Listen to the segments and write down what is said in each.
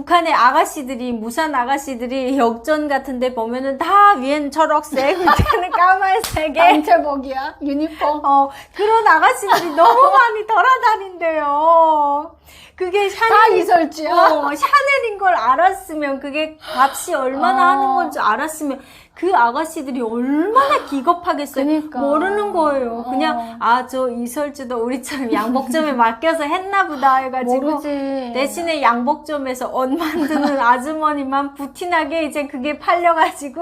북한의 아가씨들이, 무산 아가씨들이 역전 같은데 보면은 다 위엔 초록색, 밑에는 까만색에 단체복이야, 유니폼. 그런 아가씨들이 너무 많이 돌아다닌대요. 그게 다 이설주야. 샤넬인 걸 알았으면, 그게 값이 얼마나 하는 건지 알았으면 그 아가씨들이 얼마나 기겁하겠어요. 그러니까. 모르는 거예요. 그냥 저 이설주도 우리처럼 양복점에 맡겨서 했나 보다 해가지고 모르지. 대신에 양복점에서 옷 만드는 아주머니만 부티나게 이제 그게 팔려가지고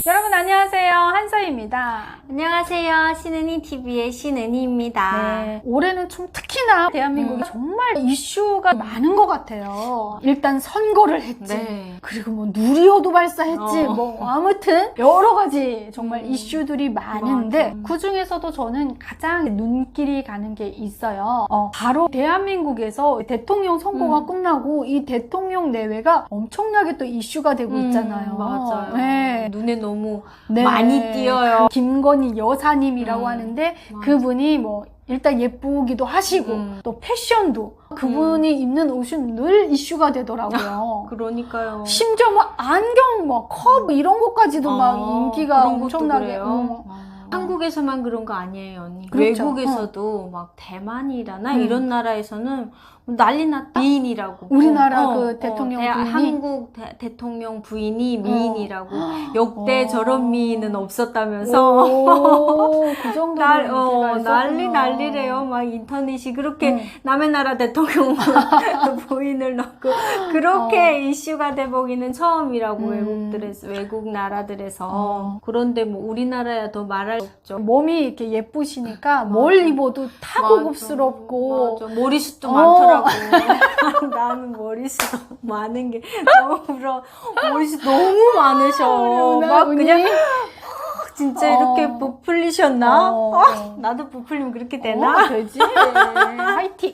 여러분 안녕하세요, 한서희입니다. 안녕하세요. 신은이TV의 신은이입니다. 네, 올해는 좀 특히나 대한민국이 정말 이슈가 많은 것 같아요. 일단 선거를 했지. 네. 그리고 뭐 누리호도 발사했지. 뭐 아무튼 여러 가지 정말 이슈들이 많은데 맞아. 그 중에서도 저는 가장 눈길이 가는 게 있어요. 바로 대한민국에서 대통령 선거가 끝나고 이 대통령 내외가 엄청나게 또 이슈가 되고 있잖아요. 맞아요. 네. 눈에 너무 네. 많이 띄어요. 김건희 여사님이라고 하는데 맞아. 그분이 뭐 일단 예쁘기도 하시고 또 패션도 그분이 입는 옷은 늘 이슈가 되더라고요. 그러니까요. 심지어 뭐 안경, 뭐 컵 이런 것까지도 막 인기가 그런 것도 엄청나게. 그래요? 한국에서만 그런 거 아니에요, 언니. 그렇죠. 외국에서도 막 대만이라나 이런 나라에서는 난리 났다. 미인이라고. 우리나라 그 대통령 부인이? 한국 대통령 부인이 미인이라고. 역대 저런 미인은 없었다면서. 그 정도로 난리래요. 막 인터넷이 그렇게 남의 나라 대통령 부인을 넣고 그렇게 이슈가 돼보기는 처음이라고. 외국 나라들에서. 그런데 뭐 우리나라야 더 말할 수 없죠. 몸이 이렇게 예쁘시니까 뭘 입어도 다 고급스럽고. 맞아. 머리숱도 많더라고. 나는 머리숱 많은 게 너무 부러워. 머리숱 너무 많으셔. 막 그냥 진짜 이렇게 부풀리셨나? 나도 부풀리면 그렇게 되나? 되지. 화이팅.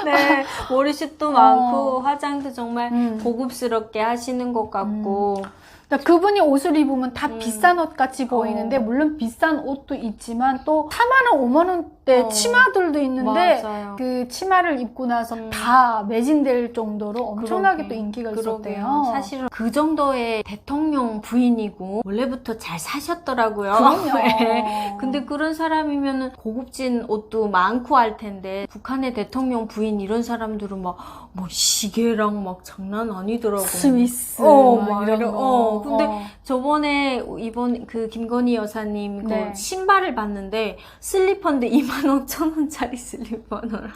네, 머리숱도 많고 화장도 정말 고급스럽게 하시는 것 같고. 그분이 옷을 입으면 다 비싼 옷 같이 보이는데 물론 비싼 옷도 있지만 또 4만 원, 5만 원대 치마들도 있는데 맞아요. 그 치마를 입고 나서 다 매진될 정도로 엄청나게 또 인기가 있었대요. 사실은 그 정도의 대통령 부인이고 원래부터 잘 사셨더라고요. 그럼요. 네. 근데 그런 사람이면은 고급진 옷도 많고 할 텐데 북한의 대통령 부인 이런 사람들은 막 뭐 시계랑 막 장난 아니더라고. 스위스 막 이런 거. 근데 저번에 이번 그 김건희 여사님 그 신발을 봤는데 슬리퍼인데 25,000원짜리 슬리퍼더라.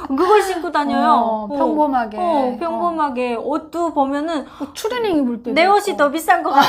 그걸 신고 다녀요. 평범하게. 평범하게. 옷도 보면은 추리닝 입을 때 내 옷이 더 비싼 것 같아.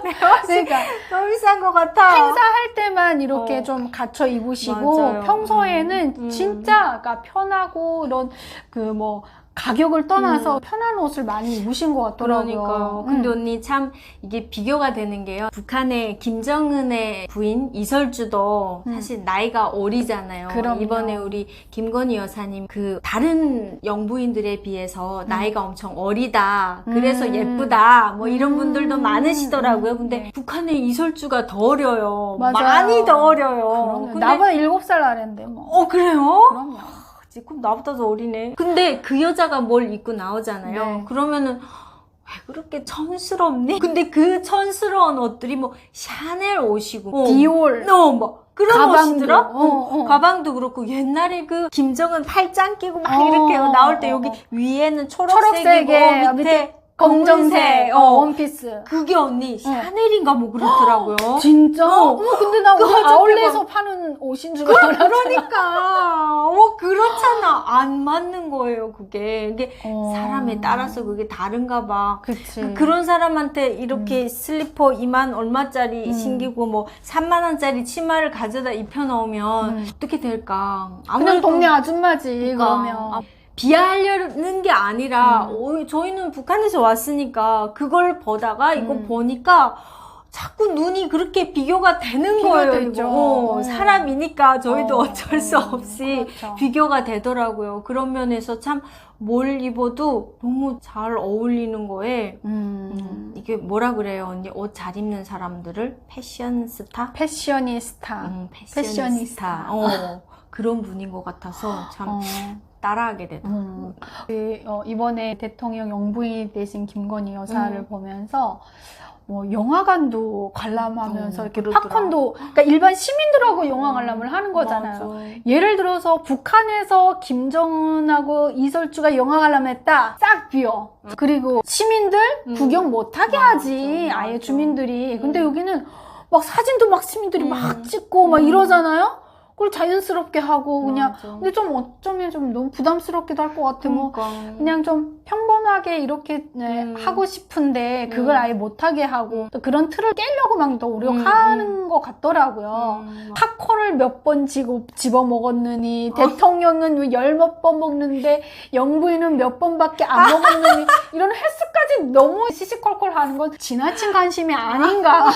내 옷이 그러니까 더 비싼 것 같아. 행사할 때만 이렇게 좀 갖춰 입으시고 맞아요. 평소에는 진짜 그러니까 편하고 이런 그 뭐 가격을 떠나서 편한 옷을 많이 입으신 것 같더라고요. 그러니까요. 근데 언니 참 이게 비교가 되는 게요. 북한의 김정은의 부인 이설주도 사실 나이가 어리잖아요. 그럼요. 이번에 우리 김건희 여사님 그 다른 영부인들에 비해서 나이가 엄청 어리다. 그래서 예쁘다. 뭐 이런 분들도 많으시더라고요. 근데 북한의 이설주가 더 어려요. 맞아요. 많이 더 어려요. 근데 나보다 7살 아래인데 뭐. 그래요? 그럼요. 그럼 나보다 더 어리네. 근데 그 여자가 뭘 입고 나오잖아요. 네. 그러면은 왜 그렇게 촌스럽니? 근데 그 촌스러운 옷들이 뭐 샤넬 옷이고 디올. 뭐 그런 가방도. 옷이더라? 가방도 그렇고 옛날에 그 김정은 팔짱 끼고 막 이렇게 나올 때 여기 위에는 초록색이고 밑에 검정색 원피스. 그게 언니 샤넬인가 뭐 그렇더라고요. 진짜? 근데 나 오늘 저기 아울렛에서 파는 옷인 줄 알았어. 그러니까 그렇잖아. 안 맞는 거예요. 이게 사람에 따라서 그게 다른가 봐. 그치. 그런 사람한테 이렇게 슬리퍼 2만 얼마짜리 신기고 뭐 3만 원짜리 치마를 가져다 입혀놓으면 어떻게 될까? 그냥 동네 아줌마지. 그러니까. 그러면. 비하하려는 게 아니라 저희는 북한에서 왔으니까 그걸 보다가 이거 보니까 자꾸 눈이 그렇게 비교가 되는 비교가 거예요. 되죠. 이거. 사람이니까 저희도 어쩔 수 없이 그렇죠. 비교가 되더라고요. 그런 면에서 참 뭘 입어도 너무 잘 어울리는 거에 이게 뭐라 그래요 언니? 옷 잘 입는 사람들을 패션스타? 패셔니스타. 패셔니스타. 그런 분인 것 같아서 참 따라하게 되다. 이번에 대통령 영부인이 되신 김건희 여사를 보면서 뭐 영화관도 관람하면서 이렇게 그러더라. 팝콘도 그러니까 일반 시민들하고 영화 관람을 하는 거잖아요. 맞아. 예를 들어서 북한에서 김정은하고 이설주가 영화 관람했다. 싹 비어. 그리고 시민들 구경 못하게 맞아, 하지. 아예 맞아. 주민들이. 근데 여기는 막 사진도 막 시민들이 막 찍고 막 이러잖아요. 그걸 자연스럽게 하고 그냥 맞아. 근데 좀 어쩌면 좀 너무 부담스럽기도 할 것 같아. 뭐 그러니까. 그냥 좀 평범하게 이렇게 하고 싶은데 그걸 아예 못하게 하고 또 그런 틀을 깨려고 막 노력하는 것 같더라고요. 팝콘을 몇 번 집어 먹었느니 대통령은 왜 10몇 번 먹는데 영부인은 몇 번밖에 안 먹었느니 이런 횟수까지 너무 시시콜콜 하는 건 지나친 관심이 아닌가.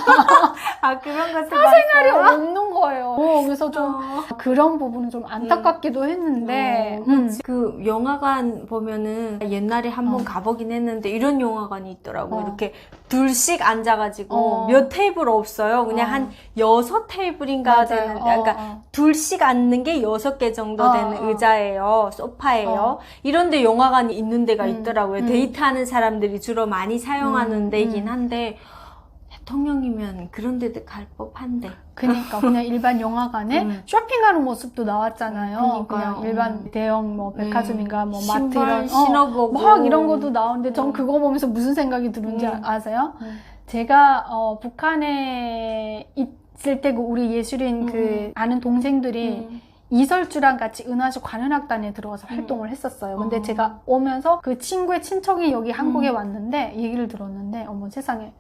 그런 것도 사생활이 봤어요? 없는 거예요. 그래서 좀 그런 부분은 좀 안타깝기도 했는데 그 영화관 보면은 옛날에 한번 가보긴 했는데 이런 영화관이 있더라고. 이렇게 둘씩 앉아가지고 몇 테이블 없어요. 그냥 한 6테이블인가 맞아요. 되는데 그러니까 둘씩 앉는 게 6개 정도 되는 의자예요. 소파예요. 이런데 영화관이 있는 데가 있더라고요. 데이트하는 사람들이 주로 많이 사용하는 데이긴 한데 대통령이면 그런 데도 갈 법한데. 그러니까 그냥 일반 영화관에 쇼핑하는 모습도 나왔잖아요. 그러니까요. 그냥 일반 대형 뭐 백화점인가 뭐 마트 신발 이런 신어보고 막 이런 것도 나오는데 전 그거 보면서 무슨 생각이 드는지 아세요? 제가 북한에 있을 때 그 우리 예술인 그 아는 동생들이 이설주랑 같이 은하수 관현악단에 들어가서 활동을 했었어요. 근데 제가 오면서 그 친구의 친척이 여기 한국에 왔는데 얘기를 들었는데 어머 세상에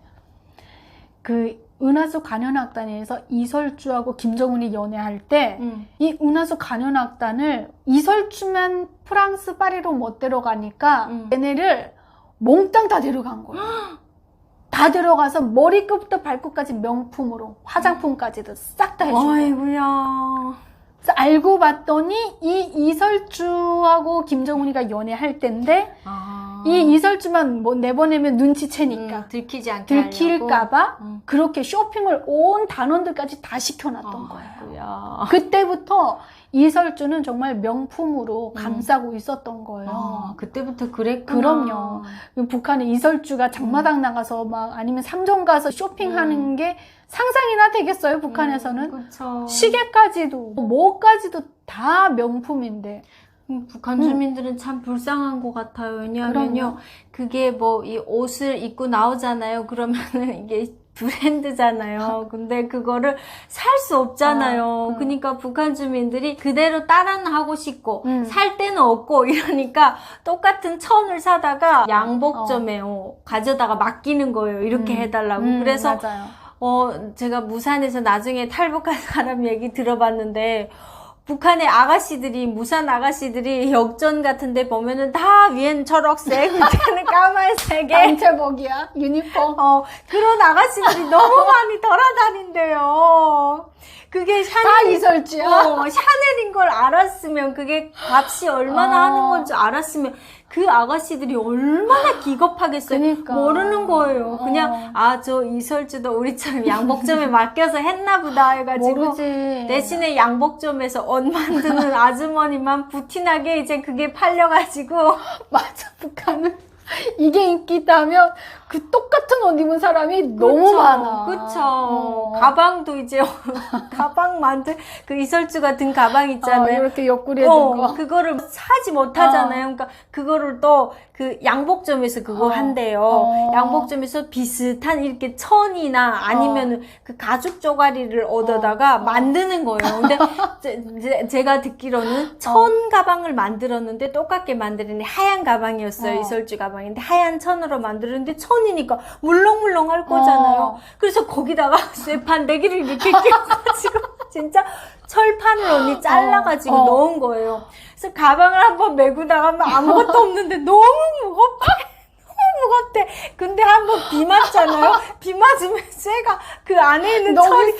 그 은하수 관현악단에서 이설주하고 김정은이 연애할 때 이 은하수 관현악단을 이설주만 프랑스 파리로 못 데려가니까 얘네를 몽땅 다 데려간 거예요. 다 데려가서 머리끝부터 발끝까지 명품으로 화장품까지도 싹 다 해주고 아이고야. 그래서 알고 봤더니 이 이설주하고 김정은이가 연애할 때인데 이 이설주만 뭐 내보내면 눈치채니까 들키지 않게 들킬까봐 그렇게 쇼핑을 온 단원들까지 다 시켜놨던 거예요. 아이고야. 그때부터 이설주는 정말 명품으로 감싸고 있었던 거예요. 그때부터 그랬구나. 그럼요. 북한에 이설주가 장마당 나가서 막 아니면 삼종 가서 쇼핑하는 게 상상이나 되겠어요, 북한에서는? 그쵸. 시계까지도, 뭐까지도 다 명품인데. 북한 주민들은 참 불쌍한 것 같아요. 왜냐하면요, 그게 뭐 이 옷을 입고 나오잖아요. 그러면은 이게 브랜드잖아요. 근데 그거를 살 수 없잖아요. 그러니까 북한 주민들이 그대로 따라는 하고 싶고 살 데는 없고 이러니까 똑같은 천을 사다가 양복점에 가져다가 맡기는 거예요. 이렇게 해달라고. 그래서 맞아요. 제가 무산에서 나중에 탈북한 사람 얘기 들어봤는데 북한의 아가씨들이, 무산 아가씨들이 역전 같은 데 보면은 다 위엔 초록색, 밑에는 까만색에 단체복이야, 유니폼. 그런 아가씨들이 너무 많이 돌아다닌대요. 그게 다 이설주야. 샤넬인 걸 알았으면, 그게 값이 얼마나 하는 건지 알았으면, 그 아가씨들이 얼마나 기겁하겠어요. 그러니까. 모르는 거예요. 그냥, 저 이설주도 우리처럼 양복점에 맡겨서 했나 보다 해가지고. 모르지. 대신에 양복점에서 옷 만드는 아주머니만 부티나게 이제 그게 팔려가지고. 맞아, 북한은. 이게 인기 있다면 그 똑같은 옷 입은 사람이 너무 많아. 그쵸. 가방도 이제 가방 만들 그 이설주가 든 가방 있잖아요. 이렇게 옆구리에 든 거. 그거를 사지 못하잖아요. 그러니까 그거를 또 그 양복점에서 그거 한대요. 양복점에서 비슷한 이렇게 천이나 아니면은 그 가죽 쪼가리를 얻어다가 만드는 거예요. 근데 제가 듣기로는 천 가방을 만들었는데 똑같게 만드는데 하얀 가방이었어요. 이설주 가방인데 하얀 천으로 만들었는데 천이니까 물렁물렁 할 거잖아요. 그래서 거기다가 쇠판대기를 이렇게 끼워가지고 진짜 철판을 언니 잘라가지고 넣은 거예요. 그래서 가방을 한번 메고 나가면 아무것도 없는데 너무 무겁대. 너무 무겁대. 근데 한번 비 맞잖아요. 비 맞으면 쇠가 그 안에 있는 천이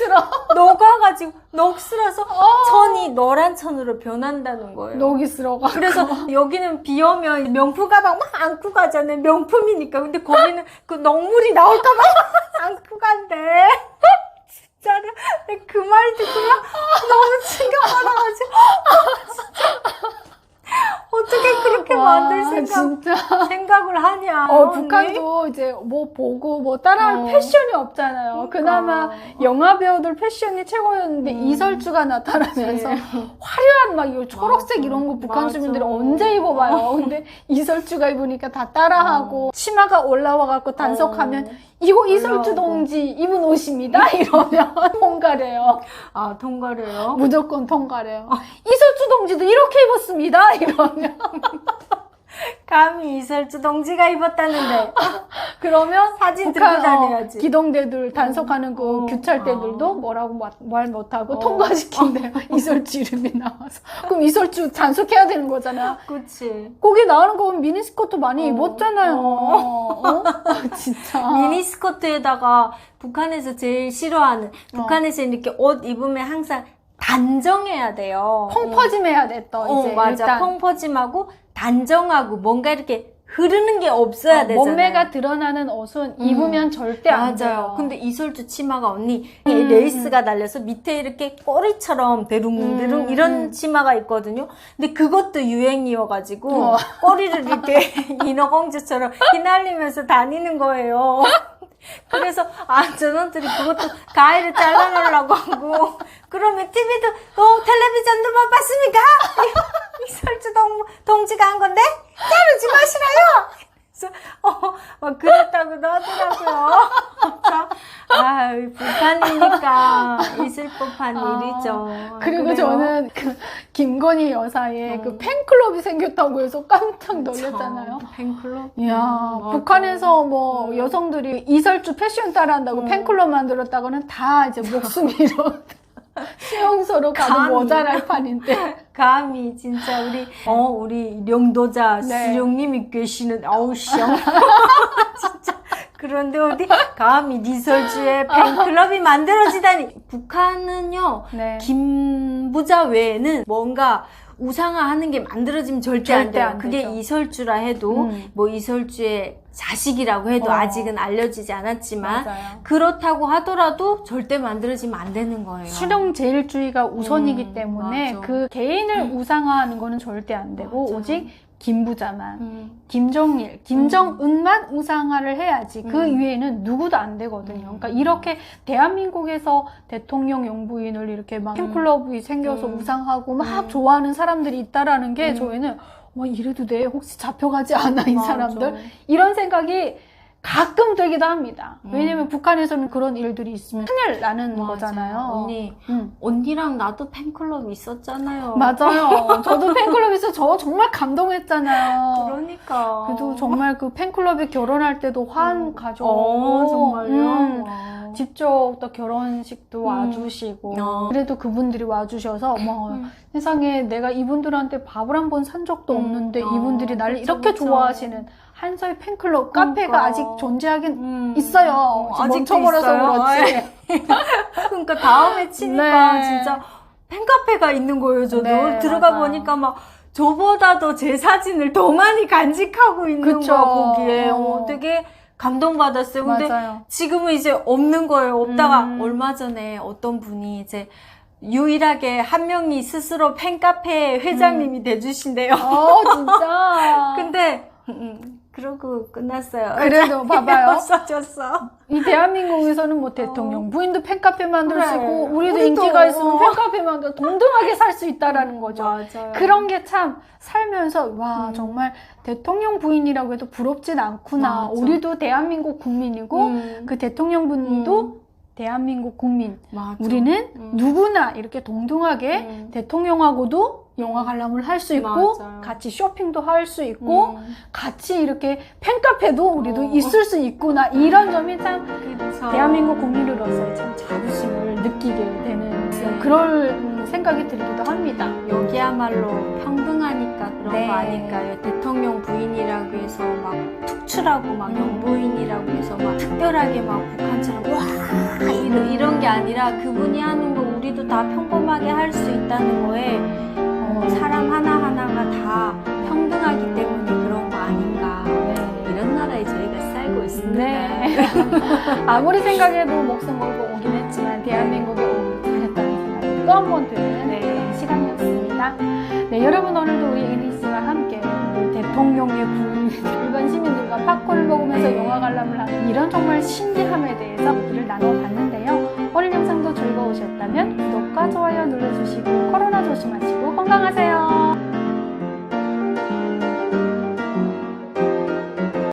녹아가지고 녹슬어서 천이 노란 천으로 변한다는 거예요. 녹이 쓸어가. 그래서 여기는 비 오면 명품 가방 막 안고 가잖아요. 명품이니까. 근데 거기는 그 녹물이 나올까봐 안고 간대. 진짜로. 그 말 듣고 너무 충격받아가지고. 어떻게 그렇게 만들 생각을 하냐. 북한도 이제 뭐 보고 뭐 따라할 패션이 없잖아요. 그나마 영화 배우들 패션이 최고였는데 이설주가 나타나면서 화려한 막 이 초록색 이런 거 북한 주민들이 언제 입어봐요. 근데 이설주가 입으니까 다 따라하고 치마가 올라와갖고 단속하면 이거 이설주 동지 입은 옷입니다. 이러면 통과래요. 아, 통과래요? 무조건 통과래요. 이설주 동지도 이렇게 입었습니다. 이러면. 감히 이설주 동지가 입었다는데. 그러면 사진 들고 다녀야지. 기동대들 단속하는 그 규찰대들도 뭐라고 말 못하고 통과시킨대요. 이설주 이름이 나와서. 그럼 이설주 단속해야 되는 거잖아. 그치. 거기 나오는 거 보면 미니스커트 많이 입었잖아요. 진짜. 미니스커트에다가 북한에서 제일 싫어하는, 북한에서 이렇게 옷 입으면 항상 단정해야 돼요. 펑퍼짐해야 돼, 또 이제. 맞아. 일단. 펑퍼짐하고 단정하고 뭔가 이렇게 흐르는 게 없어야 되잖아요. 몸매가 드러나는 옷은 입으면 절대 안 돼요. 맞아요. 근데 이설주 치마가 언니 레이스가 달려서 밑에 이렇게 꼬리처럼 대룽대룽 이런 치마가 있거든요. 근데 그것도 유행이어가지고 꼬리를 이렇게 인어공주처럼 휘날리면서 다니는 거예요. 그래서 저놈들이 그것도 가위를 잘라놓으려고 하고 그러면 TV도 텔레비전도 못 봤습니까? 이설주 동지가 한 건데 자르지 마시라요. 그래서 막 그랬다고 하더라고요. 북한이니까 있을 법한 일이죠. 그리고 그래요? 저는 그 김건희 여사의 그 팬클럽이 생겼다고 해서 깜짝 놀랐잖아요. 팬클럽? 이야, 북한에서 뭐 여성들이 이설주 패션 따라한다고 팬클럽 만들었다고는 다 이제 목숨 잃어. 수용소로 가도 모자랄 판인데. 감히 진짜 우리 령도자 수령님이 계시는 시영 진짜 그런데 어디 감히 이설주의 팬클럽이 만들어지다니. 북한은요 김부자 외에는 뭔가 우상화하는 게 만들어지면 절대 안 돼요. 그게 되죠. 이설주라 해도 뭐 이설주의 자식이라고 해도 아직은 알려지지 않았지만 맞아요. 그렇다고 하더라도 절대 만들어지면 안 되는 거예요. 수령제일주의가 우선이기 때문에 맞아. 그 개인을 우상화하는 거는 절대 안 되고 맞아. 오직 김부자만, 김정일, 김정은만 우상화를 해야지 그 위에는 누구도 안 되거든요. 그러니까 이렇게 대한민국에서 대통령 영부인을 이렇게 막 팬클럽이 생겨서 우상하고 막 좋아하는 사람들이 있다라는 게 저희는 이래도 돼? 혹시 잡혀가지 않아 이 사람들? 이런 생각이 가끔 들기도 합니다. 왜냐면 북한에서는 그런 일들이 있으면 큰일 나는 거잖아요. 언니랑 나도 팬클럽 있었잖아요. 맞아요. 저도 팬클럽에서 저 정말 감동했잖아요. 그러니까. 그래도 정말 그 팬클럽에 결혼할 때도 환 가져오고 정말요? 직접 또 결혼식도 와주시고 그래도 그분들이 와주셔서 세상에 내가 이분들한테 밥을 한 번 산 적도 없는데 이분들이 나를 이렇게 좋아하시는 한서희 팬클럽 카페가 아직 존재하긴 있어요. 아직도 멈춰버려서 있어요? 그렇지. 그러니까 다음에 치니까 네. 진짜 팬카페가 있는 거예요. 저도 들어가 맞아요. 보니까 막 저보다도 제 사진을 더 많이 간직하고 있는 그쵸. 거야 거기에. 되게 감동받았어요. 근데 맞아요. 지금은 이제 없는 거예요. 없다가 얼마 전에 어떤 분이 이제 유일하게 한 명이 스스로 팬카페 회장님이 돼주신대요. 진짜. 근데 그러고 끝났어요. 그래도 봐봐요. 없어졌어. 이 대한민국에서는 뭐 대통령 부인도 팬카페 만들 수 그래. 있고 우리도 우리도. 인기가 있으면 팬카페 만들어 동등하게 살 수 있다라는 거죠. 맞아요. 그런 게 참 살면서 와 정말 대통령 부인이라고 해도 부럽진 않구나. 맞아. 우리도 대한민국 국민이고 그 대통령 분도 대한민국 국민. 맞아. 우리는 누구나 이렇게 동등하게 대통령하고도 영화 관람을 할 수 있고 맞아요. 같이 쇼핑도 할 수 있고 같이 이렇게 팬카페도 우리도 있을 수 있구나. 이런 점이 참 그래서 대한민국 국민으로서의 참 자부심을 느끼게 되는 네. 그럴 생각이 들기도 합니다. 여기야말로 평등하니까 그런 네. 거 아닐까요? 대통령 부인이라고 해서 막 특출하고 막 영부인이라고 해서 막 특별하게 막 북한처럼 와 이런 게 아니라 그분이 하는 거 우리도 다 평범하게 할 수 있다는 거에 사람 하나하나가 다 평등하기 때문에 그런 거 아닌가. 이런 나라에 저희가 살고 있습니다. 네. 아무리 생각해도 목숨 걸고 오긴 했지만 대한민국에 오길 잘했다는 생각이 또 한 번 드는 네. 그런 시간이었습니다. 네, 여러분 오늘도 우리 이리 씨와 함께 대통령의 부인, 일반 시민들과 팝콘을 먹으면서 네. 영화 관람을 하는 이런 정말 신기함에 대해서 얘기를 나눠봤는데요. 오늘 영상도 즐거우셨다면 구독과 좋아요 눌러주시고 코로나 조심하시고 건강하세요.